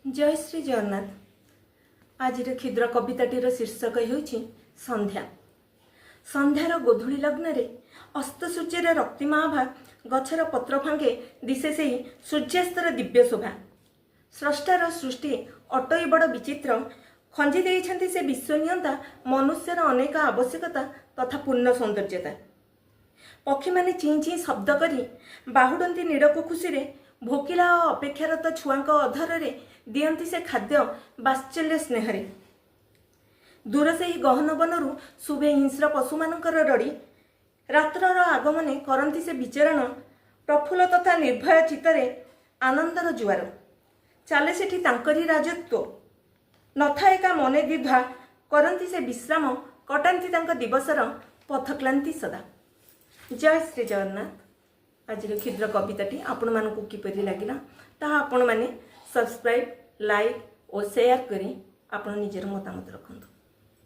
जय श्री जगन्नाथ। आज क्षुद्र कविताटीर शीर्षक होउछि संध्या। संध्यार गोधूली लग्न रे अस्त सूर्यर रक्तिमा आभा गछर पत्र फांगे दिशे से सूर्यास्तर दिव्य शोभा। स्रष्टार सृष्टि अटई बड़ विचित्र खंजी देइछन्ति से विश्वनियंता मनुष्यर अनेक आवश्यकता तथा पूर्ण सौंदर्यता। पक्षी माने चीं चीं शब्द करी बाहुडंती नीड़को खुशी रे भोकिला और अपेक्षारत छुआंक अधर दियंती से खाद्य बात्सल्य स्नेह। दूर से ही गहन बनरू शुभे हिंस्र पशु मानकर रड़ी रात्रर आगमने करती से विचरण प्रफुल्ल तथा निर्भय चित्तरे आनंदर जुआर चले सेठी तांकरी राजत्व नथाए का मने द्विधा करती से विश्राम कटाती तांक दिवसर पथक्लांति सदा। जय श्री जगन्नाथ। आज क्षुद्र कविताटी आपण मानकु किपरि लागिला ताहा आपण माने सब्सक्राइब लाइक और शेयर करी आपण निजर मतामत रखंतु।